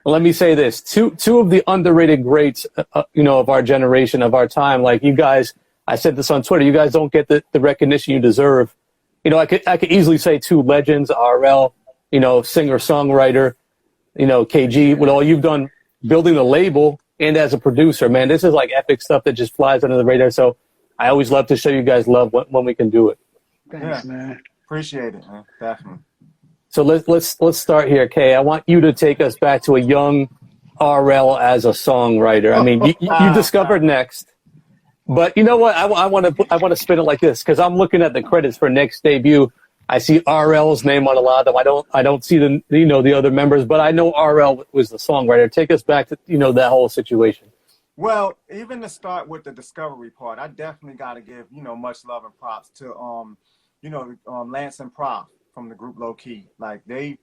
Let me say this: two of the underrated greats, of our generation, of our time. Like you guys, I said this on Twitter. You guys don't get the recognition you deserve. I could easily say two legends: RL, singer songwriter, KG. With all you've done building the label and as a producer, man, this is like epic stuff that just flies under the radar. So I always love to show you guys love when we can do it. Thanks, man. Appreciate it, man. Definitely. So let's start here, Kay. I want you to take us back to a young RL as a songwriter. I mean, you discovered Next, but you know what? I want to spin it like this because I'm looking at the credits for Next debut. I see RL's name on a lot of them. I don't see the other members, but I know RL was the songwriter. Take us back to that whole situation. Well, even to start with the discovery part, I definitely got to give much love and props to Lance and Prof from the group Low Key. Like they're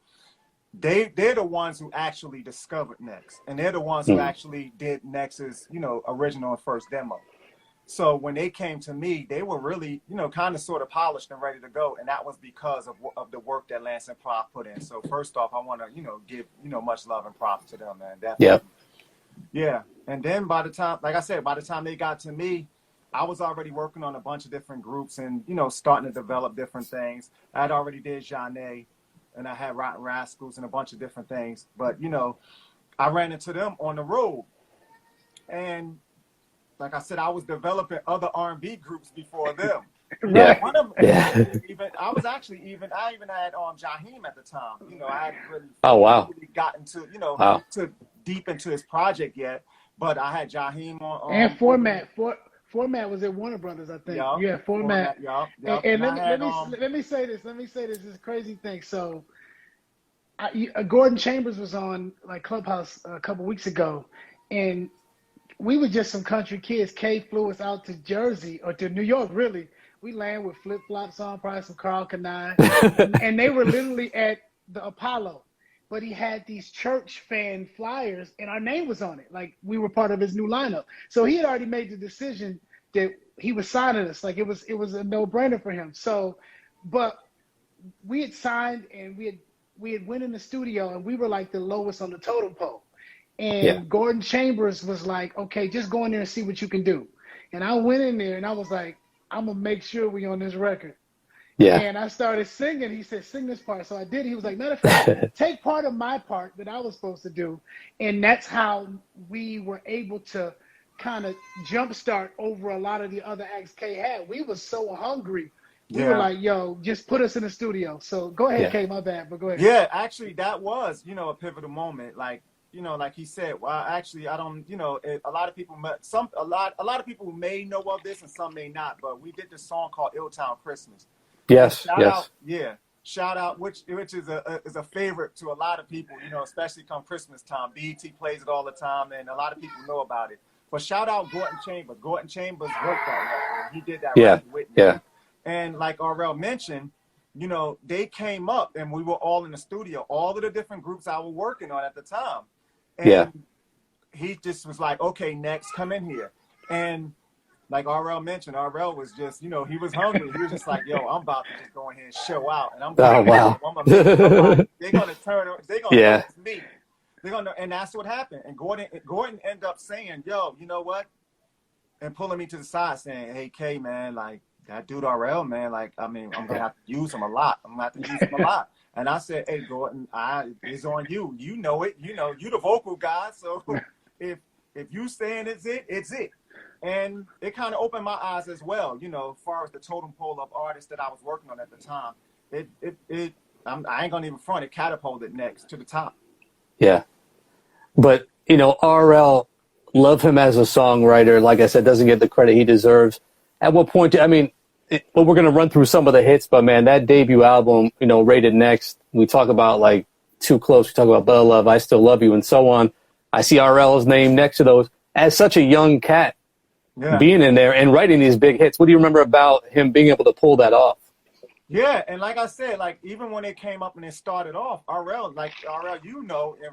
the ones who actually discovered Next, and they're the ones who actually did Next's original and first demo. So when they came to me, they were really kind of sort of polished and ready to go, and that was because of the work that Lance and Prof put in. So first off, I want to give much love and props to them, man. Definitely. Yep. Yeah, and then by the time they got to me, I was already working on a bunch of different groups and, starting to develop different things. I'd already did Jahiem, and I had Rotten Rascals and a bunch of different things. But, I ran into them on the road. And like I said, I was developing other R&B groups before them. Yeah. One of them, I even had Jahiem at the time. I hadn't really gotten to, to deep into his project yet. But I had Jahiem on. And Format was at Warner Brothers, I think. Yeah, Format. And let me say this. This is a crazy thing. So, Gordon Chambers was on like Clubhouse a couple weeks ago, and we were just some country kids. Kay flew us out to Jersey or to New York. Really, we landed with flip flops on, probably some Carl Kanai, and they were literally at the Apollo. But he had these church fan flyers, and our name was on it. Like, we were part of his new lineup. So he had already made the decision that he was signing us. Like, it was a no-brainer for him. So, but we had signed, and we had went in the studio, and we were like the lowest on the totem pole. And Gordon Chambers was like, okay, just go in there and see what you can do. And I went in there, and I was like, I'm going to make sure we on this record. Yeah. And I started singing. He said, sing this part. So I did. He was like, matter of fact, take part of my part that I was supposed to do. And that's how we were able to kind of jumpstart over a lot of the other acts Kay had. We were so hungry. We were like, yo, just put us in the studio. So go ahead, Kay, my bad, but go ahead. Yeah, actually, that was, a pivotal moment. Like, like he said, well, actually, I don't, a lot of people a lot of people may know of this and some may not, but we did this song called Illtown Christmas. Yes. Shout out, which is a favorite to a lot of people, especially come Christmas time. BET plays it all the time, and a lot of people know about it. But shout out Gordon Chambers. Gordon Chambers wrote that record. He did that record with me. Yeah. And like RL mentioned, they came up, and we were all in the studio, all of the different groups I was working on at the time. And he just was like, okay, Next, come in here. And like RL mentioned, RL was just, he was hungry. He was just like, yo, I'm about to just go in here and show out. And I'm going they're going to turn, they're going to notice me. They're going to, and that's what happened. And Gordon ended up saying, yo, you know what? And pulling me to the side saying, hey, Kay, man, like that dude RL, man, like, I mean, I'm going to have to use him a lot. And I said, hey, Gordon, it's on you. You know it. You the vocal guy. So if you saying it's it. And it kind of opened my eyes as well, as far as the totem pole of artists that I was working on at the time. I ain't gonna even front. It catapulted Next to the top. Yeah, but RL, love him as a songwriter. Like I said, doesn't get the credit he deserves. At what point? We're gonna run through some of the hits, but man, that debut album, rated Next. We talk about like Too Close. We talk about Better Love, I Still Love You, and so on. I see RL's name next to those. As such a young cat. Yeah. Being in there and writing these big hits. What do you remember about him being able to pull that off? Yeah, and like I said, like even when it came up and it started off, RL, and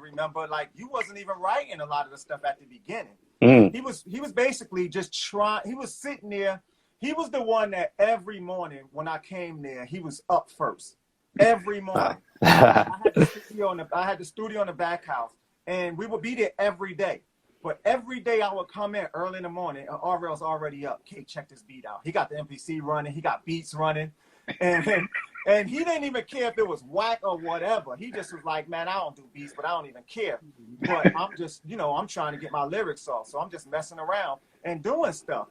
remember, like you wasn't even writing a lot of the stuff at the beginning. He was basically just trying. He was sitting there. He was the one that every morning when I came there, he was up first. every morning. I had the studio in the back house, and we would be there every day. But every day I would come in early in the morning, and RL's already up. Okay, check this beat out. He got the MPC running. He got beats running. And he didn't even care if it was whack or whatever. He just was like, man, I don't do beats, but I don't even care. But I'm just, I'm trying to get my lyrics off. So I'm just messing around and doing stuff.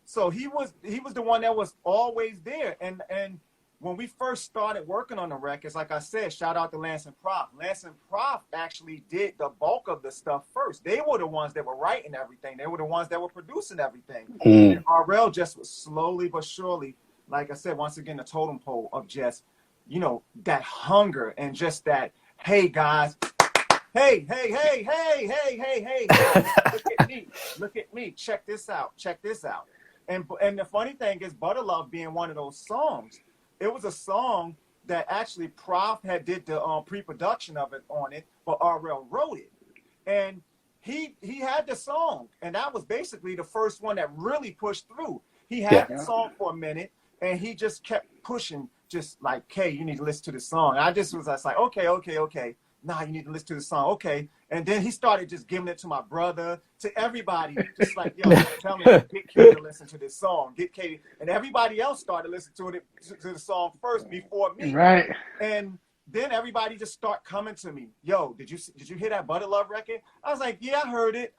So he was the one that was always there. And when we first started working on the records, like I said, shout out to Lance and Prof. Lance and Prof actually did the bulk of the stuff first. They were the ones that were writing everything. They were the ones that were producing everything. And RL just was slowly but surely, like I said, once again, the totem pole of just, that hunger and just that, hey, guys, hey, look at me, check this out. And the funny thing is, Butter Love being one of those songs, it was a song that actually Prof had did the pre-production of it on it, but RL wrote it. And he had the song, and that was basically the first one that really pushed through. He had the song for a minute, and he just kept pushing, just like, hey, you need to listen to the song. And I just was like, okay. Nah, you need to listen to the song. Okay. And then he started just giving it to my brother, to everybody, just like, yo, tell me, get Katie to listen to this song. Get Katie. And everybody else started listening to the song first before me. Right. And then everybody just start coming to me. Yo, did you hear that Butter Love record? I was like, yeah, I heard it.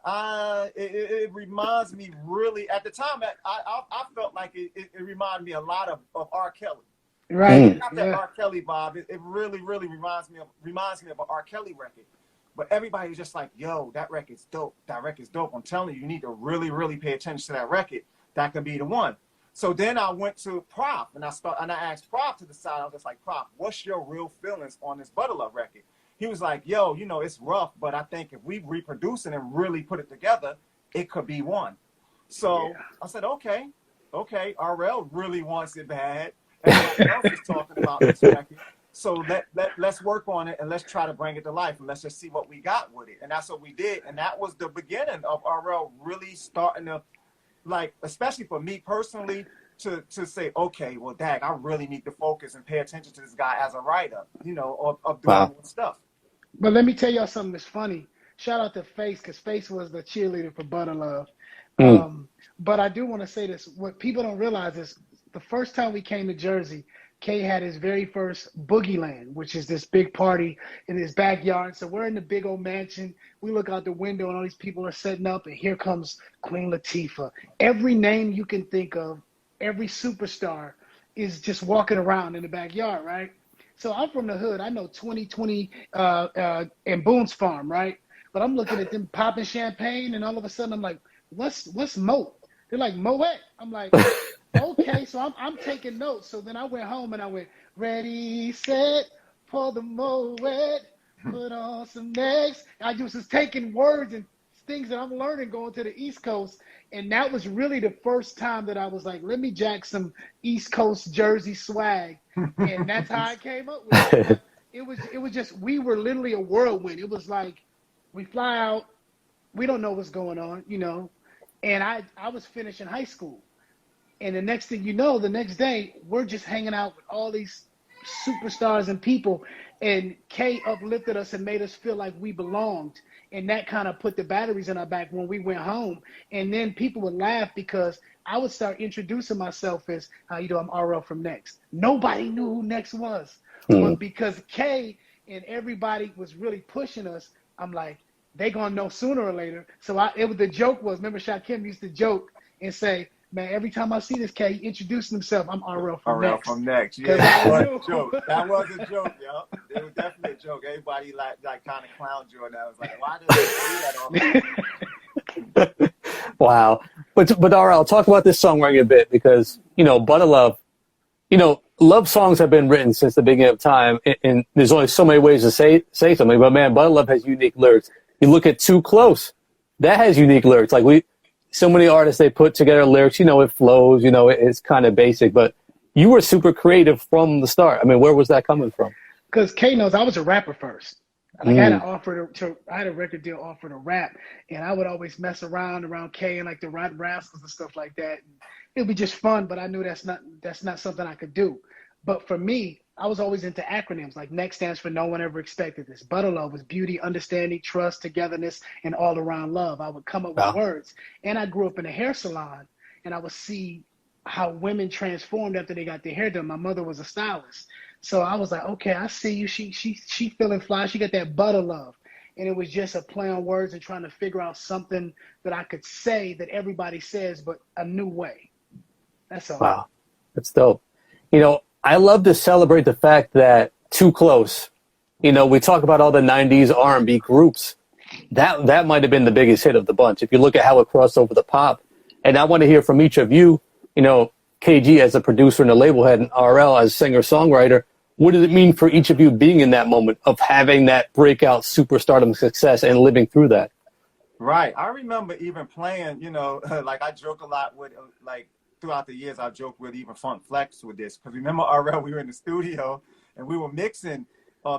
It reminds me really, at the time, I felt like it reminded me a lot of R. Kelly. Right. Not that R. Kelly vibe. It really, really reminds me of an R. Kelly record. But everybody was just like, yo, that record's dope. That record's dope. I'm telling you need to really, really pay attention to that record. That could be the one. So then I went to Prof, and I asked Prof to the side. I was just like, Prof, what's your real feelings on this Butter Love record? He was like, yo, it's rough, but I think if we reproduce it and really put it together, it could be one. So I said, okay, RL really wants it bad. Everybody else is talking about this record. So let's work on it, and let's try to bring it to life, and let's just see what we got with it. And that's what we did. And that was the beginning of RL really starting to, like, especially for me personally, to say, okay, well, dag, I really need to focus and pay attention to this guy as a writer, of doing stuff. But let me tell y'all something that's funny. Shout out to Face, because Face was the cheerleader for Butter Love. But I do want to say this. What people don't realize is the first time we came to Jersey, Kay had his very first Boogie Land, which is this big party in his backyard. So we're in the big old mansion. We look out the window and all these people are setting up, and here comes Queen Latifah. Every name you can think of, every superstar is just walking around in the backyard, right? So I'm from the hood. I know 2020 and Boone's Farm, right? But I'm looking at them popping champagne, and all of a sudden I'm like, what's Mo? They're like, Moet. I'm like, okay, so I'm taking notes. So then I went home and I went, ready, set, pour the Moet, put on some next. I just was taking words and things that I'm learning going to the East Coast. And that was really the first time that I was like, let me jack some East Coast Jersey swag. And that's how I came up with it. It was just, we were literally a whirlwind. It was like, we fly out, we don't know what's going on, And I was finishing high school. And the next thing you know, the next day, we're just hanging out with all these superstars and people. And Kay uplifted us and made us feel like we belonged. And that kind of put the batteries in our back when we went home. And then people would laugh because I would start introducing myself as, how you doing? I'm RL from Next. Nobody knew who Next was. But because Kay and everybody was really pushing us, I'm like, they gonna know sooner or later. So the joke was, remember Jahiem used to joke and say, man, every time I see this cat, he introduced himself. I'm RL from Next. RL from Next. Yeah, that was a joke. That was a joke, yo. It was definitely a joke. Everybody like kind of clowned you, and I was like, why does he do that all the time? Wow. But RL, talk about this songwriting a bit, because, Butter Love, love songs have been written since the beginning of time, and there's only so many ways to say something. But man, Butter Love has unique lyrics. You look at Too Close, that has unique lyrics. Like so many artists, they put together lyrics, it flows, it's kind of basic, but you were super creative from the start. I mean, where was that coming from? Because Kay knows I was a rapper first. Like I had I had a record deal offer to rap, and I would always mess around Kay and like the Rotten Rascals and stuff like that. And it would be just fun, but I knew that's not something I could do. But for me, I was always into acronyms. Like NEXT stands for No One Ever Expected This. Butter Love was beauty, understanding, trust, togetherness, and all around love. I would come up with words. And I grew up in a hair salon, and I would see how women transformed after they got their hair done. My mother was a stylist. So I was like, okay, I see you. She feeling fly. She got that butter love. And it was just a play on words and trying to figure out something that I could say that everybody says, but a new way. That's all. Wow. That's dope. You know, I love to celebrate the fact that Too Close, you know, we talk about all the 90s R&B groups. That might have been the biggest hit of the bunch. If you look at how it crossed over the pop. And I want to hear from each of you, you know, KG as a producer and a label head and RL as singer-songwriter. What does it mean for each of you being in that moment of having that breakout superstardom success and living through that? Right. I remember even playing, you know, like I joke a lot with, like, throughout the years, I joke with even Funk Flex with this. Because remember, RL, we were in the studio and we were mixing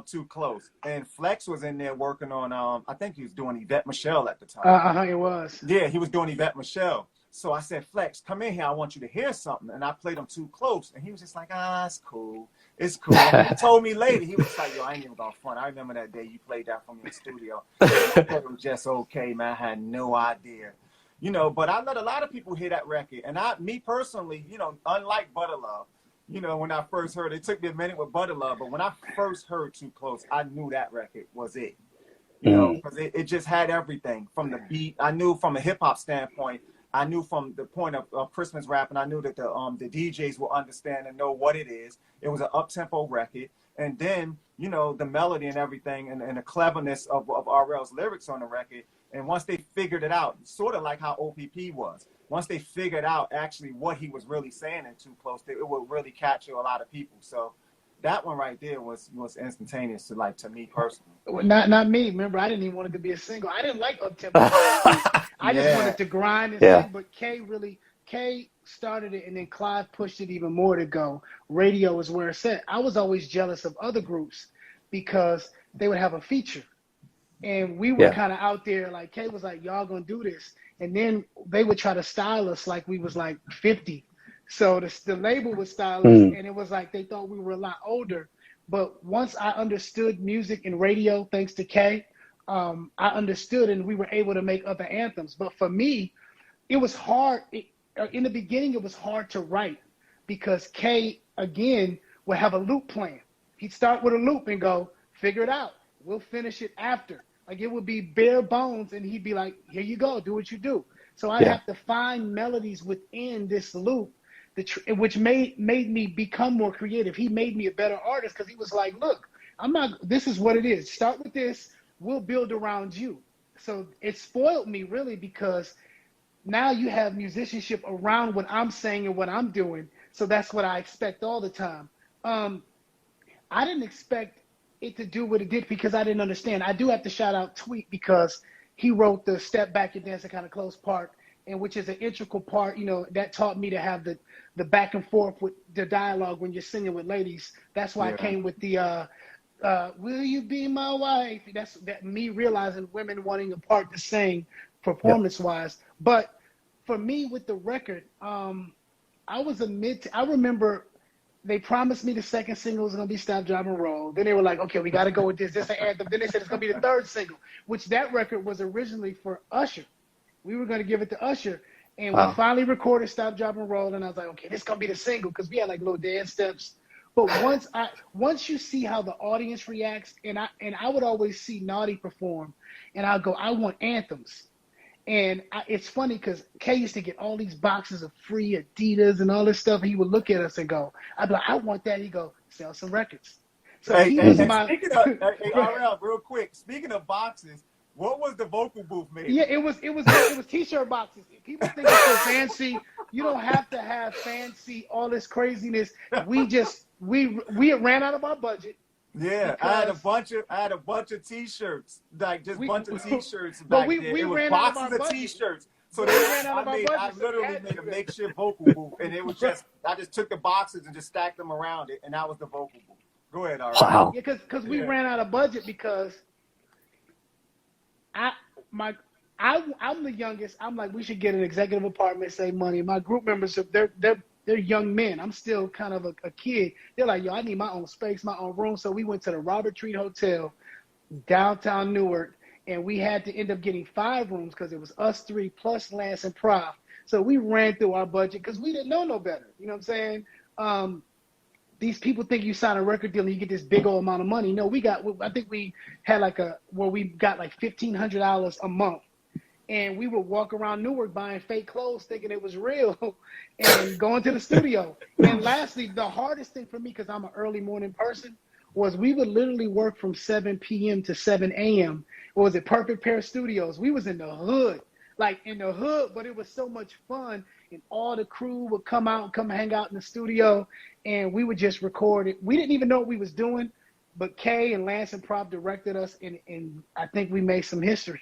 Too Close. And Flex was in there working on, I think he was doing Yvette Michelle at the time. It was. Yeah, he was doing Yvette Michelle. So I said, Flex, come in here. I want you to hear something. And I played him Too Close. And he was just like, it's cool. It's cool. And he told me later, he was like, yo, I ain't even gonna front. I remember that day you played that from your studio. I thought it was just okay, man. I had no idea. You know, but I let a lot of people hear that record. And me personally, you know, unlike Butter Love, you know, when I first heard it took me a minute with Butter Love, but when I first heard Too Close, I knew that record was it. You know, because it just had everything from the beat. I knew from a hip hop standpoint, I knew from the point of Christmas rap, and I knew that the DJs will understand and know what it is. It was an up-tempo record. And then, you know, the melody and everything and the cleverness of RL's lyrics on the record. And once they figured it out, sort of like how OPP was, once they figured out actually what he was really saying in Too Close, it would really capture a lot of people. So that one right there was instantaneous to me personally. Well, not me. Remember, I didn't even want it to be a single. I didn't like up-tempo. I just wanted to grind and sing, but K started it, and then Clive pushed it even more to go. Radio is where it's at. I was always jealous of other groups because they would have a feature. And we were kind of out there, like K was like, y'all gonna do this. And then they would try to style us like we was like 50. So the label would style us, and it was like they thought we were a lot older. But once I understood music and radio, thanks to K, I understood, and we were able to make other anthems. But for me, it was hard. In the beginning, it was hard to write because K, again, would have a loop plan. He'd start with a loop and go, figure it out. We'll finish it after. Like, it would be bare bones, and he'd be like, here you go, do what you do. So I'd have to find melodies within this loop, which made me become more creative. He made me a better artist because he was like, look, this is what it is. Start with this. We'll build around you. So it spoiled me really because now you have musicianship around what I'm saying and what I'm doing. So that's what I expect all the time. I didn't expect it to do what it did because I didn't understand. I do have to shout out Tweet because he wrote the Step Back and Dance Kind of Close part, and which is an integral part, you know, that taught me to have the back and forth with the dialogue when you're singing with ladies. That's why I came with the will you be my wife? That's me realizing women wanting a part to sing performance wise. But for me with the record, I remember they promised me the second single was going to be Stop, Drop, and Roll. Then they were like, okay, we got to go with this. This an anthem. Then they said it's going to be the third single, which that record was originally for Usher. We were going to give it to Usher. And we finally recorded Stop, Drop, and Roll. And I was like, okay, this is going to be the single because we had like little dance steps. But once you see how the audience reacts, and I would always see Naughty perform, and I'll go, I want anthems. And it's funny because Kay used to get all these boxes of free Adidas and all this stuff. And he would look at us and go, I'd be like, I want that. He'd go, sell some records. So speaking of, RL, real quick, speaking of boxes, what was the vocal booth made? Yeah, it was t-shirt boxes. People think it's so fancy. You don't have to have fancy, all this craziness. We ran out of our budget. Yeah, I had a bunch of t-shirts, like just bunch of t-shirts back then. It was boxes of t-shirts. So I literally made a makeshift vocal booth, and it was I just took the boxes and just stacked them around it, and that was the vocal booth. Go ahead, all right. Wow. Yeah, because we ran out of budget because I'm the youngest. I'm like, we should get an executive apartment, save money. My group members, they're they're young men. I'm still kind of a kid. They're like, yo, I need my own space, my own room. So we went to the Robert Treat Hotel, downtown Newark, and we had to end up getting 5 rooms because it was us 3 plus Lance and Prof. So we ran through our budget because we didn't know no better. You know what I'm saying? These people think you sign a record deal and you get this big old amount of money. No, I think we had where we got like $1,500 a month. And we would walk around Newark buying fake clothes thinking it was real and going to the studio. And lastly, the hardest thing for me, because I'm an early morning person, was we would literally work from 7 p.m. to 7 a.m. What was it, Perfect Pair Studios? We was in the hood, but it was so much fun. And all the crew would come hang out in the studio, and we would just record it. We didn't even know what we was doing, but Kay and Lance and Prop directed us, and I think we made some history.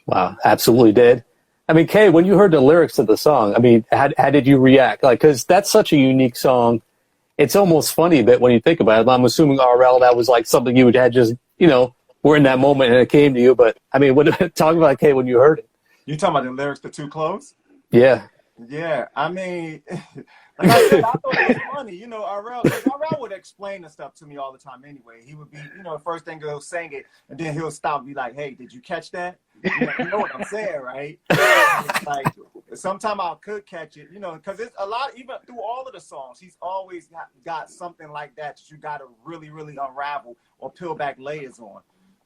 Wow, absolutely did. I mean, Kay, when you heard the lyrics to the song, I mean, how did you react? Like, because that's such a unique song. It's almost funny a bit when you think about it. I'm assuming, RL, that was like something you had just, were in that moment and it came to you. But, I mean, talk about Kay when you heard it. You talking about the lyrics to Too Close? Yeah. Yeah, I mean, like I said, I thought it was funny. RL would explain the stuff to me all the time anyway. He would be, the first thing he'll sing it, and then he'll stop and be like, hey, did you catch that? You know what I'm saying, right? Like, sometimes I could catch it, because it's a lot, even through all of the songs, he's always got something like that you got to really, really unravel or peel back layers on.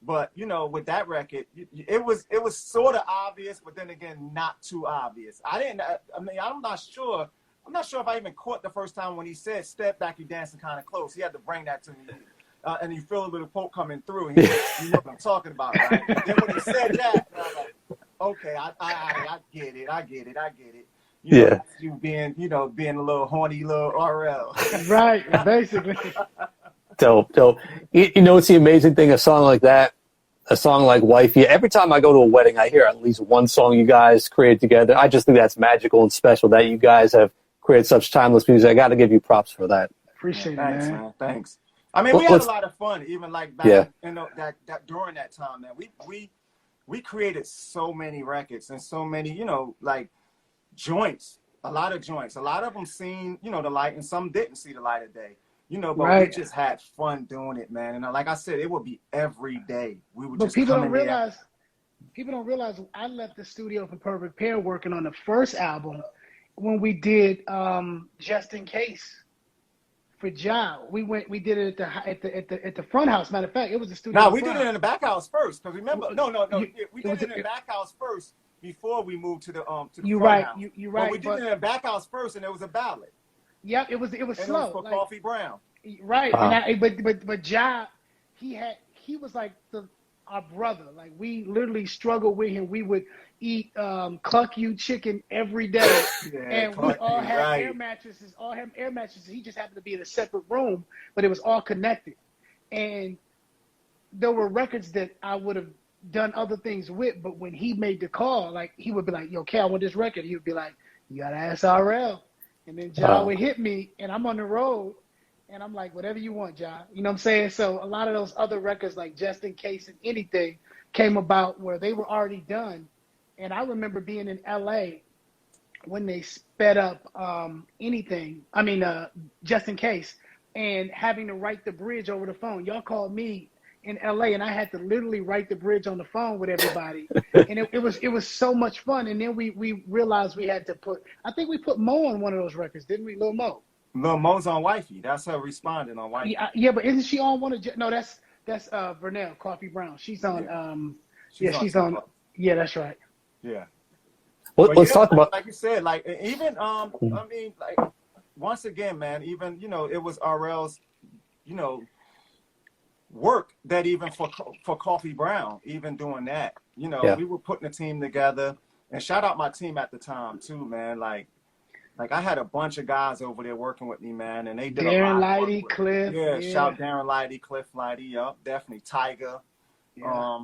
But, with that record, it was sort of obvious, but then again, not too obvious. I'm not sure if I even caught the first time when he said, step back, you dancing kind of close. He had to bring that to me. And you feel a little poke coming through, and you know what I'm talking about, right? Then when he said that, I was like, okay, I get it. You being a little horny little RL. Right, basically. Dope. It's the amazing thing, a song like that, a song like Wifey. Every time I go to a wedding, I hear at least one song you guys created together. I just think that's magical and special that you guys have created such timeless music. I got to give you props for that. Appreciate it, man. Thanks. I mean, we had a lot of fun, even like back, that during that time, man. We created so many records and so many, like joints, a lot of joints. A lot of them seen, the light, and some didn't see the light of day. But we just had fun doing it, man. And like I said, it would be every day. We would just people don't realize I left the studio for Perfect Pair working on the first album when we did Just in Case. For Jah, we did it at the front house. Matter of fact, it was a studio. No, we did it in the back house first. Because remember, we did it in the back house first before we moved to the front house. You're right. But we did it in the back house first, and it was a ballad. Yeah, it was slow. It was for Coffee Brown. Right, but Jah, he was like our brother. Like, we literally struggled with him. We would eat cluck you chicken every day, and we all had air mattresses. He just happened to be in a separate room, but it was all connected. And there were records that I would have done other things with, but when he made the call, like, he would be like, "Yo, Kay, I want this record." He would be like, "You gotta ask RL," and then Jah would hit me, and I'm on the road. And I'm like, whatever you want, Jah. You know what I'm saying? So a lot of those other records, like Just in Case and Anything, came about where they were already done. And I remember being in LA when they sped up Just in Case, and having to write the bridge over the phone. Y'all called me in LA, and I had to literally write the bridge on the phone with everybody. And it was so much fun. And then we realized we had to I think we put Mo on one of those records, didn't we, Lil Mo? Lil Mo's on Wifey. That's her responding on Wifey. Yeah, but isn't she on one of? No, that's Vernell, Coffee Brown. She's on. She's on. Yeah, that's right. Yeah. Well, let's talk about, like you said, like, even I mean, like, once again, man, even it was RL's work that even for Coffee Brown, even doing that, we were putting a team together, and shout out my team at the time too, man. Like, I had a bunch of guys over there working with me, man, and they did Darren a lot of Lighty, work. Cliff. Yeah, shout Darren Lighty, Cliff Lighty, yup, definitely Tiger. Yeah.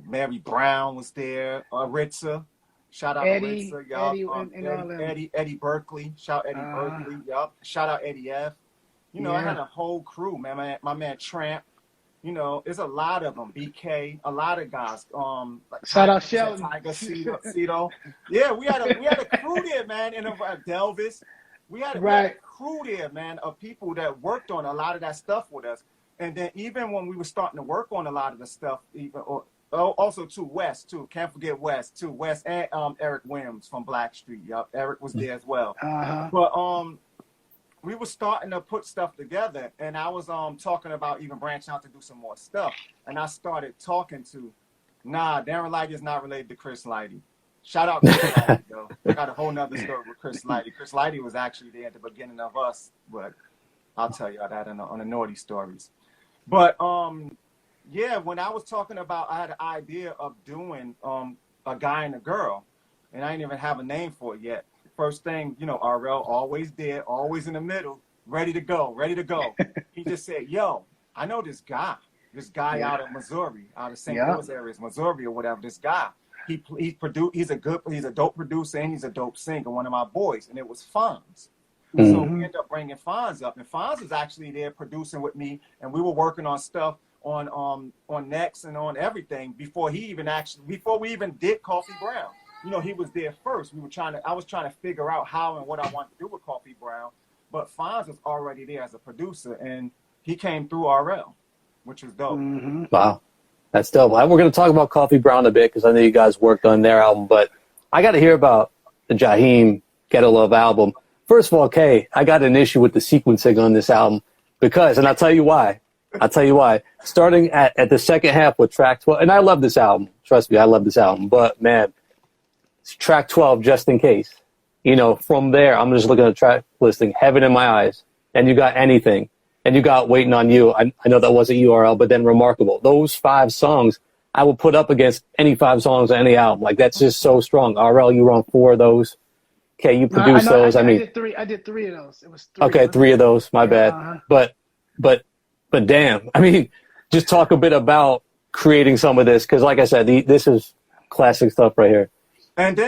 Mary Brown was there, Ritza. Shout out Eddie, Ritza, yup. Eddie, and all them. Eddie Berkeley. Shout Eddie Berkeley, yup. Shout out Eddie F. I had a whole crew, man. My man Tramp. There's a lot of them. BK, a lot of guys. Like shout out Sheldon. Tiger, Cito. Yeah, we had a crew there, man. And Delvis. We had a crew there, man, of people that worked on a lot of that stuff with us. And then even when we were starting to work on a lot of the stuff, also too, West too. Can't forget West too. West and Eric Williams from Blackstreet. Yup, Eric was there as well. But we were starting to put stuff together, and I was talking about even branching out to do some more stuff. And I started talking to, Darren Lighty is not related to Chris Lighty. Shout out to Chris Lighty, though. I got a whole nother story with Chris Lighty. Chris Lighty was actually there at the beginning of us, but I'll tell you that on the naughty stories. But yeah, when I was talking about, I had an idea of doing a guy and a girl, and I didn't even have a name for it yet. First thing, you know, RL always there, always in the middle, ready to go. He just said, yo, I know this guy out of Missouri, out of St. Louis areas, Missouri or whatever, this guy. He's a dope producer, and he's a dope singer, one of my boys, and it was Fonz. So we ended up bringing Fonz up, and Fonz was actually there producing with me, and we were working on stuff on Next and on everything before we even did Coffee Brown. You know, he was there first. I was trying to figure out how and what I wanted to do with Coffee Brown, but Fonz was already there as a producer, and he came through RL, which was dope. Wow. That's dope. We're going to talk about Coffee Brown a bit because I know you guys worked on their album, but I got to hear about the Jahiem Ghetto Love album. First of all, Kay, I got an issue with the sequencing on this album because, and I'll tell you why. Starting at the second half with track 12, and I love this album. Trust me, I love this album. But, man, it's track 12, just in case. You know, from there, I'm just looking at the track listing, Heaven in My Eyes, and you got Anything. And you got Waiting on You. I know that wasn't URL, but then Remarkable. Those 5 songs I will put up against any 5 songs on any album. Like, that's just so strong. RL, you were on 4 of those. Okay, you produced those. I did 3 of those. It was 3. Okay, 3 of those. My bad. But damn. I mean, just talk a bit about creating some of this, because like I said, this is classic stuff right here. And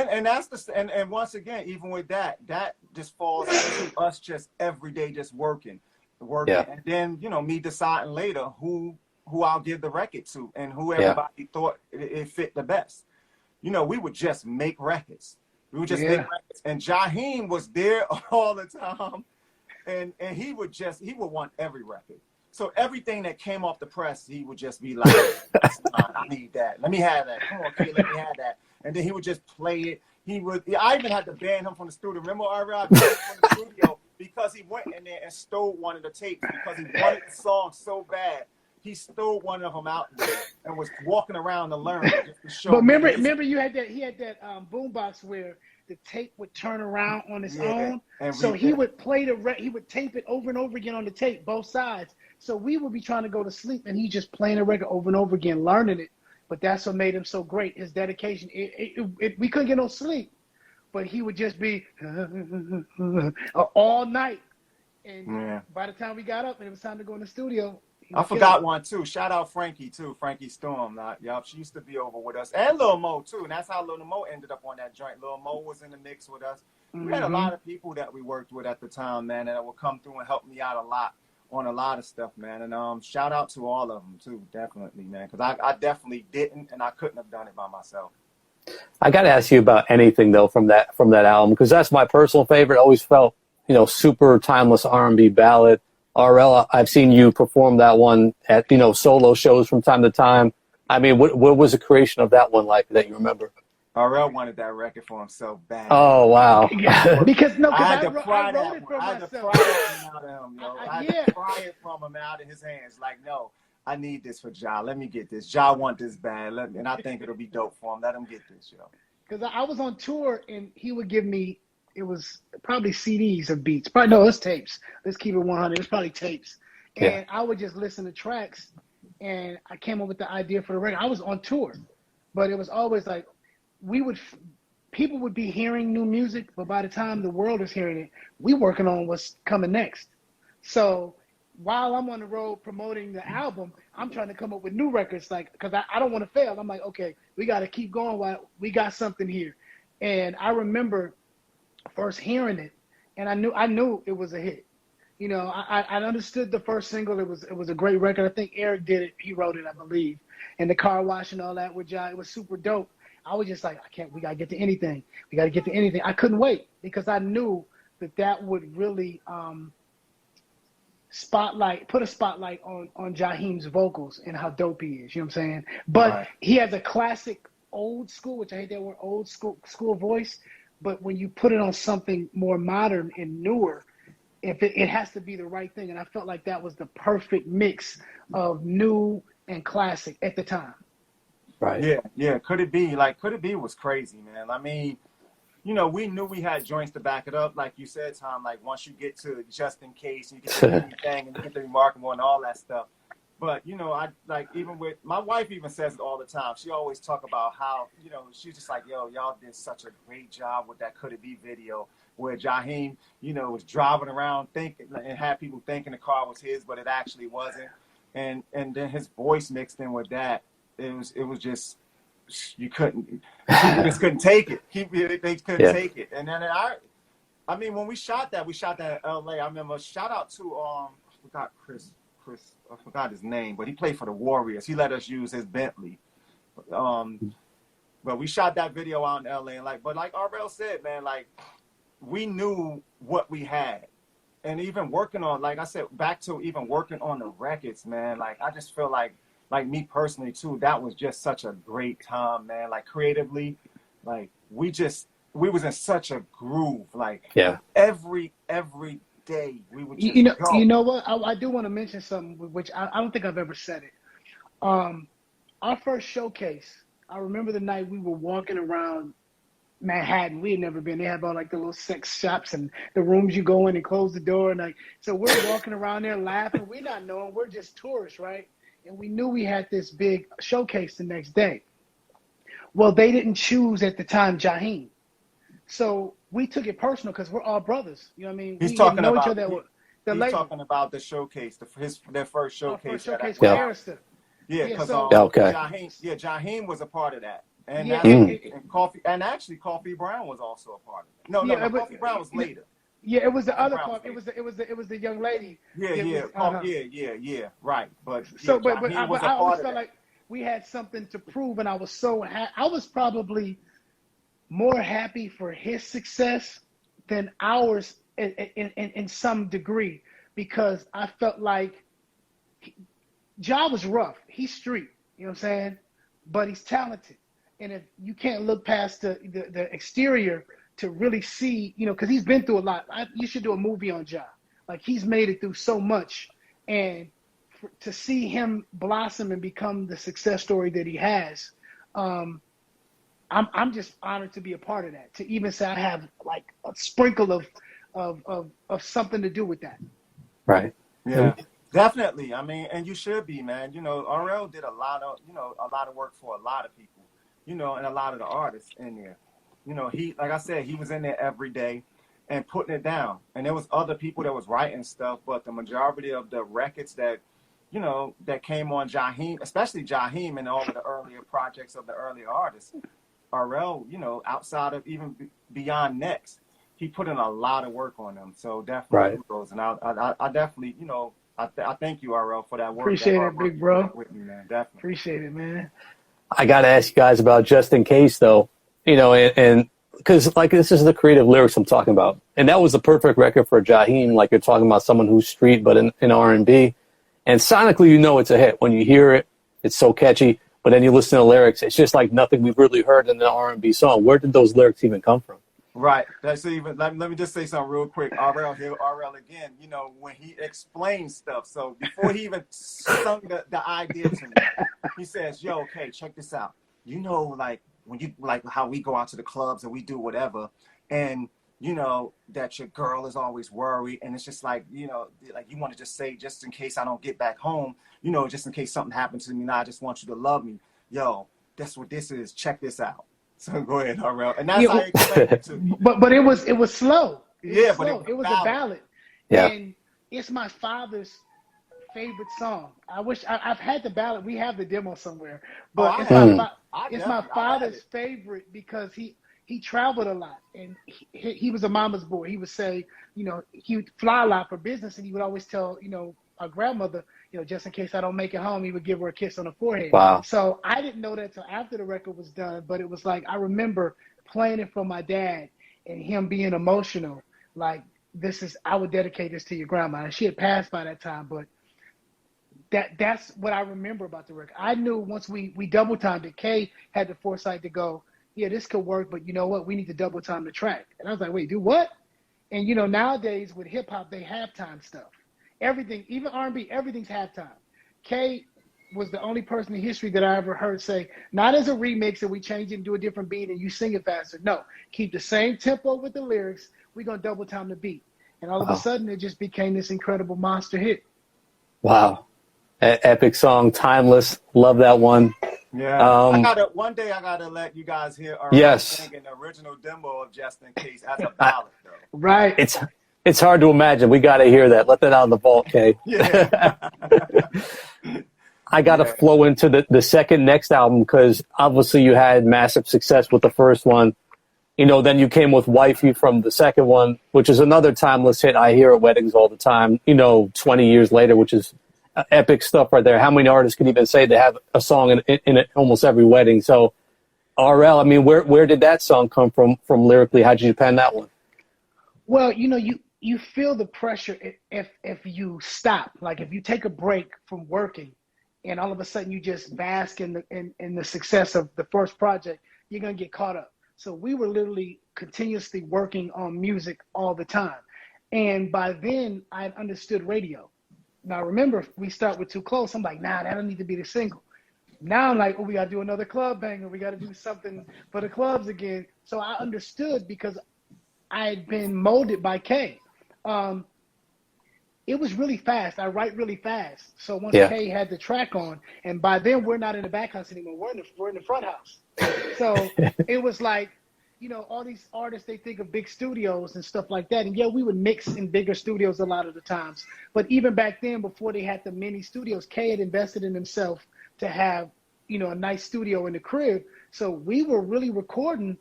once again, even with that just falls into us just every day just working. And then, you know, me deciding later who I'll give the record to and who everybody thought it fit the best. You know, we would just make records. Make records. And Jahiem was there all the time. And he would want every record. So everything that came off the press, he would just be like, I need that. Let me have that. Come on, kid, let me have that. And then he would just play it. I even had to ban him from the studio. Remember, I banned him from the studio because he went in there and stole one of the tapes because he wanted the song so bad. He stole one of them out and was walking around to learn just to show. But remember, he had that boombox where the tape would turn around on its own. So he would play he would tape it over and over again on the tape, both sides. So we would be trying to go to sleep, and he just playing the record over and over again, learning it. But that's what made him so great, his dedication. We couldn't get no sleep, but he would just be all night. And by the time we got up and it was time to go in the studio, I forgot one too. Shout out Frankie too, Frankie Storm. She used to be over with us, and Lil Mo too. And that's how Lil Mo ended up on that joint. Lil Mo was in the mix with us. We had a lot of people that we worked with at the time, man, that would come through and help me out a lot on a lot of stuff, man. And shout out to all of them too, definitely, man, because I definitely didn't, and I couldn't have done it by myself. I got to ask you about Anything though from that album, because that's my personal favorite. Always felt, you know, super timeless R&B ballad. RL, I've seen you perform that one at, you know, solo shows from time to time. I mean, what was the creation of that one like that you remember? RL wanted that record for himself bad. Oh, wow. because I had to pry that one out of him, yo. I had to pry it from him out of his hands. Like, no, I need this for Ja. Let me get this. Ja want this bad. And I think it'll be dope for him. Let him get this, yo. Because I was on tour, and he would give me, it was probably CDs of beats. Probably, no, it's tapes. Let's keep it 100. It's probably tapes. And I would just listen to tracks, and I came up with the idea for the record. I was on tour, but it was always like, people would be hearing new music, but by the time the world is hearing it, we working on what's coming next. So while I'm on the road promoting the album, I'm trying to come up with new records, like, because I don't want to fail. I'm like, okay, we got to keep going while we got something here. And I remember first hearing it, and I knew it was a hit. You know, I understood the first single. It was a great record. I think Eric did it. He wrote it, I believe. And the car wash and all that with John, it was super dope. I was just like, we got to get to Anything. We got to get to Anything. I couldn't wait because I knew that would really put a spotlight on Jahiem's vocals and how dope he is. You know what I'm saying? But he has a classic old school, which I hate that word, old school voice. But when you put it on something more modern and newer, if it has to be the right thing. And I felt like that was the perfect mix of new and classic at the time. Right. Yeah. Could It Be? Like, Could It Be was crazy, man. I mean, you know, we knew we had joints to back it up. Like you said, Tom, like once you get to Just In Case, you get to anything and you get the Remarkable and all that stuff. But, you know, I like, even with my wife even says it all the time. She always talk about how, you know, she's just like, yo, y'all did such a great job with that Could It Be video where Jahiem, you know, was driving around thinking and had people thinking the car was his, but it actually wasn't. And then his voice mixed in with that. It was just, you just couldn't take it. They couldn't take it. And then I mean, when we shot that in LA. I remember, shout out to I forgot Chris, I forgot his name, but he played for the Warriors. He let us use his Bentley. But we shot that video out in LA, and like RL said, man, like we knew what we had. And even working on, like I said, back to even working on the records, man, like I just feel like me personally too, that was just such a great time, man. Like creatively, like we was in such a groove. Like every day we would just go. You know what? I do want to mention something, which I don't think I've ever said it. Our first showcase, I remember the night we were walking around Manhattan. We had never been. They have all like the little sex shops and the rooms you go in and close the door. And like, so we're walking around there laughing. We're not knowing. We're just tourists, right? And we knew we had this big showcase the next day. Well, they didn't choose at the time Jahiem. So we took it personal because we're all brothers. You know what I mean? He's we talking know about, each other. He's talking about the showcase, their first showcase. First showcase with Arista. Yeah, because Jahiem was a part of that. And, and Coffee, and actually Coffee Brown was also a part of it. No, Coffee Brown was later. Yeah, it was the other Coffee. It was the young lady. Yeah. Right, but so, but I always felt like we had something to prove, and I was I was probably more happy for his success than ours in some degree, because I felt like Ja was rough. He's street, you know what I'm saying? But he's talented. And if you can't look past the exterior to really see, you know, because he's been through a lot. You should do a movie on Ja. Like, he's made it through so much. And to see him blossom and become the success story that he has, I'm just honored to be a part of that. To even say I have like a sprinkle of something to do with that. Right. Yeah. Definitely. I mean, and you should be, man. You know, RL did a lot of work for a lot of people. You know, and a lot of the artists in there. You know, like I said, he was in there every day and putting it down. And there was other people that was writing stuff, but the majority of the records that, you know, that came on Jahiem, especially Jahiem and all of the earlier projects of the earlier artists, RL, you know, outside of even beyond Next, he put in a lot of work on them. So definitely, and I definitely, you know, I thank you, RL, for that work. Appreciate it, big bro. With me, man. Definitely. Appreciate it, man. I got to ask you guys about Just In Case, though, you know, and because like this is the creative lyrics I'm talking about. And that was the perfect record for Jahiem. Like, you're talking about someone who's street, but in R&B. And sonically, you know, it's a hit. When you hear it, it's so catchy. But then you listen to the lyrics, it's just like nothing we've really heard in an R&B song. Where did those lyrics even come from? Right. That's even. Let me just say something real quick. RL again. You know, when he explains stuff. So before he even sung the idea to me, he says, "Yo, okay, check this out. You know, like when you like how we go out to the clubs and we do whatever, and you know that your girl is always worried, and it's just like, you know, like you want to just say, just in case I don't get back home, you know, just in case something happens to me, now I just want you to love me. Yo, that's what this is. Check this out." So go ahead, RL. And that's how I explained it to me. But it was slow. It was a ballad. Yeah. And it's my father's favorite song. I wish I've had the ballad. We have the demo somewhere. But it's my father's favorite because he traveled a lot, and he was a mama's boy. He would say, you know, he would fly a lot for business, and he would always tell, you know, our grandmother, you know, just in case I don't make it home, he would give her a kiss on the forehead. Wow. So I didn't know that till after the record was done, but it was like, I remember playing it for my dad and him being emotional like, I would dedicate this to your grandma. And she had passed by that time, but that's what I remember about the record. I knew once we double timed it, Kay had the foresight to go, yeah, this could work, but you know what? We need to double time the track. And I was like, wait, do what? And nowadays with hip hop, they halftime stuff. Everything, even R&B, everything's halftime. Kay was the only person in history that I ever heard say, not as a remix and we change it and do a different beat and you sing it faster. No, keep the same tempo with the lyrics. We're going to double time the beat. And all of a sudden, it just became this incredible monster hit. Wow. Epic song, timeless. Love that one. Yeah. One day I gotta let you guys hear our an original demo of Just in Case as a ballad, though. Right. It's hard to imagine. We got to hear that. Let that out of the vault, Kay. Yeah. I got to flow into the second next album because obviously you had massive success with the first one. Then you came with Wifey from the second one, which is another timeless hit I hear at weddings all the time, 20 years later, which is epic stuff right there. How many artists can even say they have a song in almost every wedding? So, RL, I mean, where did that song come from lyrically? How'd you pen that one? Well, you feel the pressure if you stop. Like if you take a break from working and all of a sudden you just bask in the success of the first project, you're going to get caught up. So we were literally continuously working on music all the time. And by then I understood radio. Now remember, we start with Too Close. I'm like, nah, that don't need to be the single. Now I'm like, oh, we got to do another club banger. We got to do something for the clubs again. So I understood because I had been molded by Kay. It was really fast. I write really fast. So once Kay had the track on, and by then we're not in the back house anymore. We're in the front house. So it was like, all these artists, they think of big studios and stuff like that. And yeah, we would mix in bigger studios a lot of the times. But even back then, before they had the mini studios, Kay had invested in himself to have, a nice studio in the crib. So we were really recording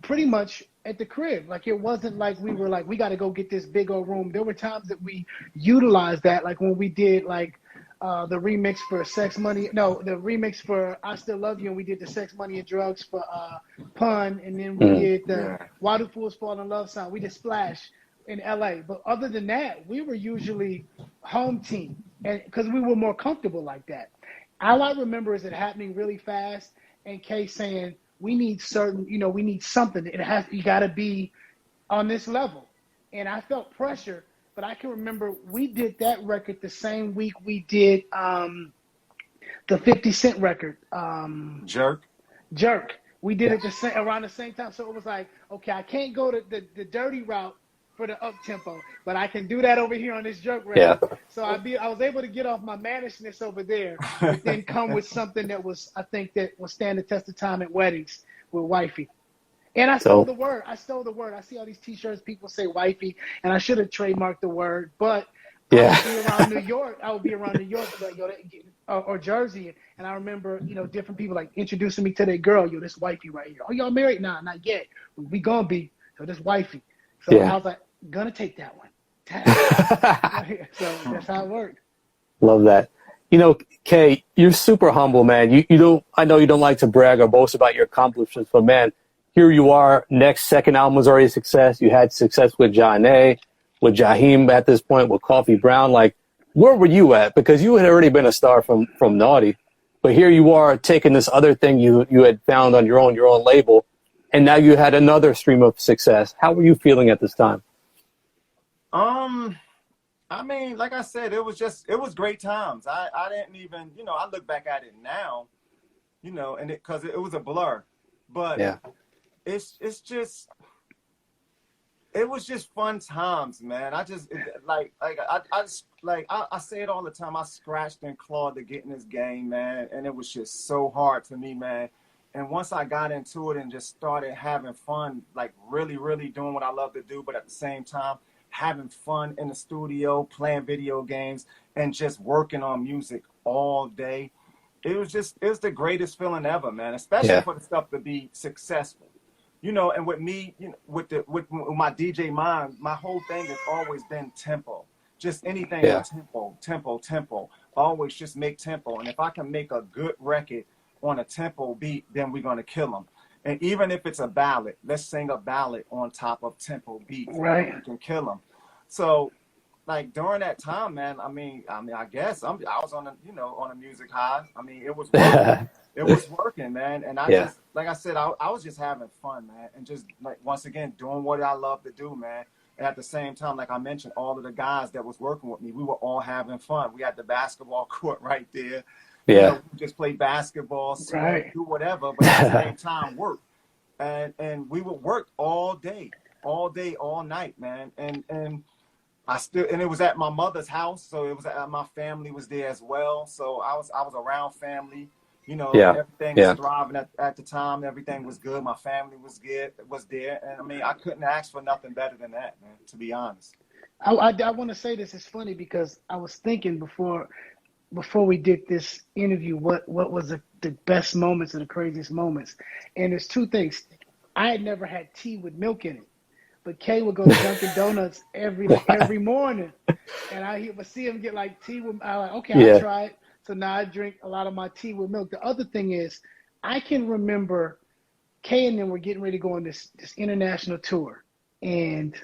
pretty much at the crib. Like it wasn't like we were like, we got to go get this big old room. There were times that we utilized that, like when we did like the remix for the remix for I Still Love You, and we did the Sex, Money, and Drugs for Pun, and then we did the Why Do Fools Fall in Love song. We did Splash in LA. But other than that, we were usually home team, and because we were more comfortable like that. All I remember is it happening really fast, and Kay saying, we need we need something. You got to be on this level. And I felt pressure, but I can remember we did that record the same week we did the 50 Cent record. Jerk. We did it around the same time. So it was like, okay, I can't go to the dirty route for the up tempo, but I can do that over here on this Jerk record. Yeah. So I was able to get off my mannishness over there, and then come with something that I think that will stand the test of time at weddings with Wifey. And I stole the word. I see all these T-shirts, people say Wifey, and I should have trademarked the word, but I would be around New York, like, or Jersey, and I remember, different people like introducing me to their girl, this Wifey right here. Oh, y'all married? Nah, not yet. We gonna be. So this Wifey. So I was like, gonna take that one. So that's how it worked. Love that. Kay, you're super humble, man. You don't. I know you don't like to brag or boast about your accomplishments, but man, here you are. Second album was already a success. You had success with Jahiem, with Jahiem at this point, with Coffee Brown. Like, where were you at? Because you had already been a star from Naughty, but here you are taking this other thing you had found on your own label, and now you had another stream of success. How were you feeling at this time? I mean, like I said, it was great times. I didn't even, I look back at it now, and because it was a blur, but it was just fun times, man. I say it all the time. I scratched and clawed to get in this game, man, and it was just so hard for me, man. And once I got into it and just started having fun, like really, really doing what I love to do, but at the same time, having fun in the studio, playing video games, and just working on music all day. It was the greatest feeling ever, man, especially for the stuff to be successful. And with me, with my DJ mind, my whole thing has always been tempo. Just anything with tempo. Always just make tempo. And if I can make a good record on a tempo beat, then we're going to kill them. And even if it's a ballad, let's sing a ballad on top of tempo beats. Right. You can kill them. So, like during that time, man, I mean, I guess I was on a music high. I mean, it was working. It was working, man. And I just, like I said, I was just having fun, man. And just like, once again, doing what I love to do, man. And at the same time, like I mentioned, all of the guys that was working with me, we were all having fun. We had the basketball court right there. Yeah. You know, we just play basketball, swim, do whatever, but at the same time, work. And we would work all day, all night, man. And it was at my mother's house, so it was my family was there as well. So I was around family, you know, everything was thriving at the time. Everything was good. My family was there. And I mean, I couldn't ask for nothing better than that, man, to be honest. I want to say this is funny because I was thinking before we did this interview, what was the best moments and the craziest moments. And there's two things. I had never had tea with milk in it. But Kay would go to Dunkin' Donuts every morning, and I would see him get like tea with. I like, okay, I'll try it. So now I drink a lot of my tea with milk. The other thing is, I can remember Kay and them were getting ready to go on this international tour, and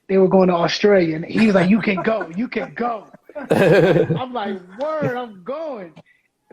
they were going to Australia. And he was like, "You can go, you can go." I'm like, "Word, I'm going."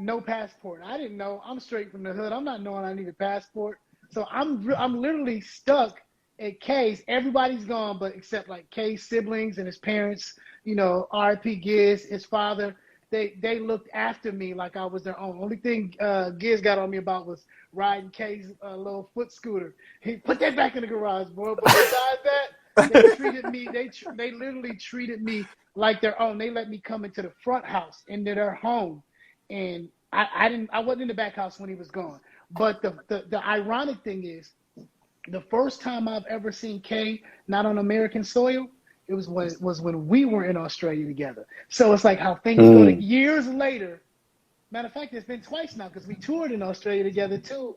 No passport. I didn't know. I'm straight from the hood. I'm not knowing I need a passport, so I'm literally stuck at Kay's. Everybody's gone, but except like Kay's siblings and his parents, you know, R.I.P. Giz, his father. They looked after me like I was their own. Only thing Giz got on me about was riding Kay's little foot scooter. He put that back in the garage, boy. But besides that, they treated me. They literally treated me like their own. They let me come into the front house, into their home, and I wasn't in the back house when he was gone. But the ironic thing is, the first time I've ever seen Kay not on American soil, it was when we were in Australia together. So it's like how things go years later. Matter of fact, it's been twice now because we toured in Australia together too,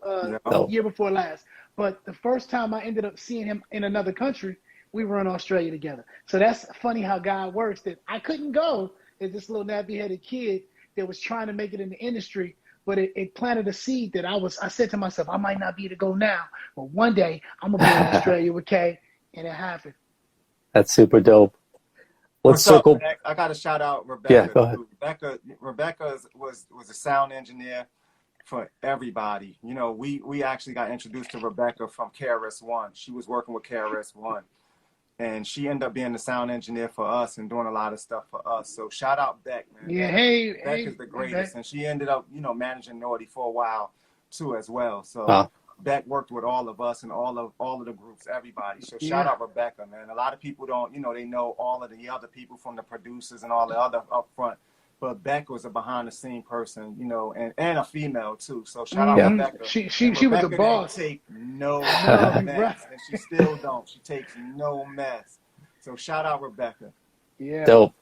year before last. But the first time I ended up seeing him in another country, we were in Australia together. So that's funny how God works, that I couldn't go as this little nappy-headed kid that was trying to make it in the industry. But it planted a seed that I said to myself, I might not be able to go now, but one day I'm going to be in Australia with Kay, and it happened. That's super dope. Let's circle. Up, I got to shout out Rebecca. Yeah, go ahead. Rebecca was a sound engineer for everybody. You know, we actually got introduced to Rebecca from KRS-One. She was working with KRS-One. And she ended up being the sound engineer for us and doing a lot of stuff for us. So shout out Beck, man. Yeah, Beck is the greatest. And she ended up, you know, managing Naughty for a while too as well. So Beck worked with all of us and all of the groups, everybody. So shout out Rebecca, man. A lot of people don't, you know, they know all of the other people from the producers and all the other up front. But Beck was a behind the scene person, you know, and a female too. So shout out Rebecca. She was the boss. Take no mess, and she still don't. She takes no mess. So shout out Rebecca. Yeah. Dope.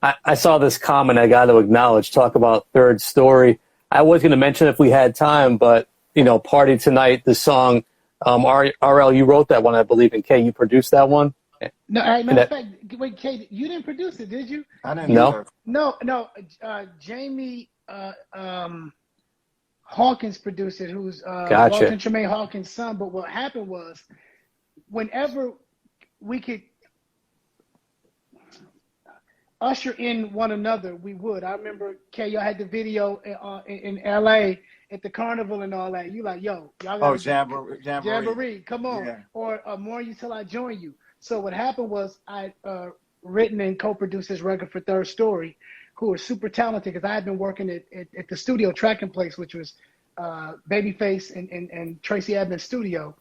I saw this comment I got to acknowledge. Talk about Third Story. I was going to mention if we had time, but you know, Party Tonight, the song. RL, you wrote that one, I believe, and Kay, you produced that one. No, matter of fact, wait, Kay, you didn't produce it, did you? I didn't know. No. Jamie Hawkins produced it, who's Walter and Tremaine Hawkins' son. But what happened was, whenever we could usher in one another, we would. I remember, Kay, y'all had the video in L.A. at the carnival and all that. You like, yo, y'all got Jamboree, come on. Yeah. Or More You Till I Join You. So what happened was I written and co-produced this record for Third Story, who were super talented because I had been working at the studio Track and Place, which was Babyface and Tracy Edmonds' studio,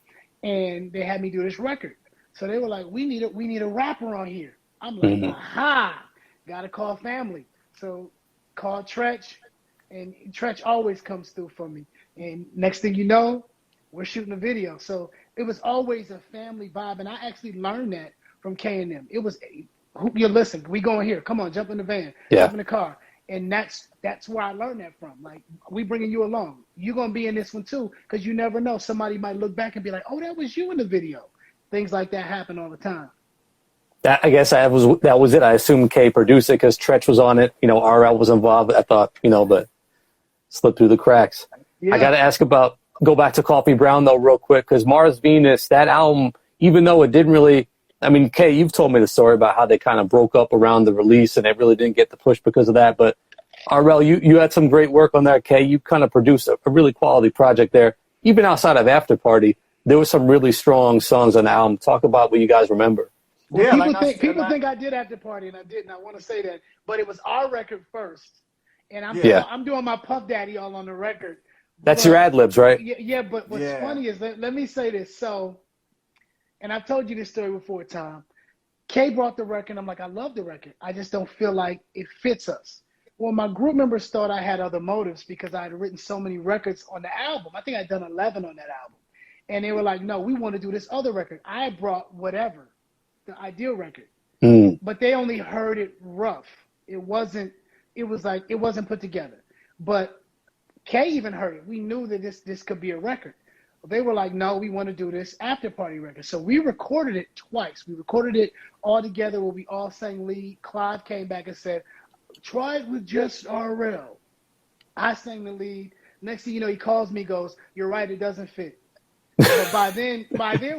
and they had me do this record. So they were like, we need a rapper on here. I'm like, aha, gotta call family. So called Tretch, and Tretch always comes through for me. And next thing you know, we're shooting a video. So it was always a family vibe, and I actually learned that from K&M. It was, you listen, we going here. Come on, jump in the van, jump in the car. And that's where I learned that from. Like, we bringing you along. You're going to be in this one too, because you never know. Somebody might look back and be like, oh, that was you in the video. Things like that happen all the time. I guess that was it. I assumed Kay produced it because Tretch was on it. You know, RL was involved. I thought, you know, but slipped through the cracks. Yeah. I got to ask about go back to Coffee Brown though real quick, because Mars Venus, that album, even though it didn't really, I mean, Kay, you've told me the story about how they kind of broke up around the release and it really didn't get the push because of that. But RL, you had some great work on that, Kay. You kind of produced a really quality project there. Even outside of After Party, there were some really strong songs on the album. Talk about what you guys remember. Well, yeah, people think I did After Party, and I didn't. I want to say that, but it was our record first, and I'm doing my Puff Daddy all on the record. That's your ad libs, right? Yeah. But what's funny is let me say this. So, and I've told you this story before, Tom. Kay brought the record. I'm like, I love the record. I just don't feel like it fits us. Well, my group members thought I had other motives because I had written so many records on the album. I think I'd done 11 on that album, and they were like, no, we want to do this other record. I brought whatever. The Ideal record, but they only heard it rough. It wasn't put together. But Kay even heard it. We knew that this could be a record. They were like, no, we want to do this After Party record. So we recorded it twice. We recorded it all together where we all sang lead. Clive came back and said, try it with just RL. I sang the lead. Next thing you know, he calls me, goes, you're right, it doesn't fit. But by then,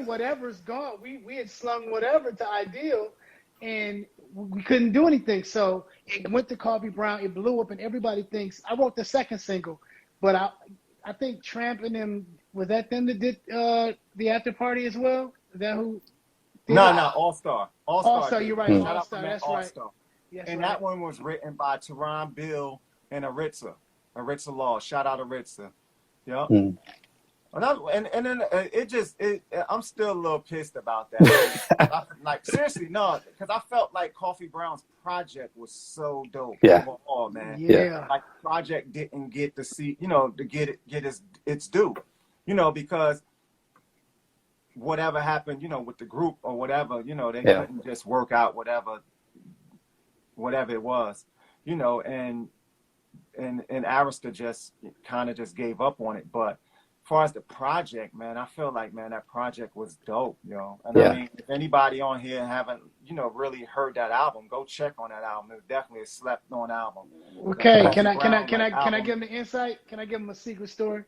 whatever's gone. We had slung whatever to Ideal, and we couldn't do anything. So it went to Coffee Brown. It blew up, and everybody thinks I wrote the second single. But I think Tramp and them, was that them that did the After Party as well? Is that who? No, All Star. All Star. You're right. All All Star. That's All right. Star. Yes, and that one was written by Teron, Bill, and Aritza Law. Shout out Aritza. Yep. And then I'm still a little pissed about that. Like seriously, no, because I felt like Coffee Brown's project was so dope. Yeah. Overall, man. Yeah. Like the project didn't get the to get its due, because whatever happened, with the group or whatever, they couldn't just work out whatever it was, and Arista just kind of just gave up on it, but. As far as the project, man, I feel like, man, that project was dope, And I mean, if anybody on here haven't, really heard that album, go check on that album. It's definitely a slept-on album. Okay, can I give them the insight? Can I give them a secret story?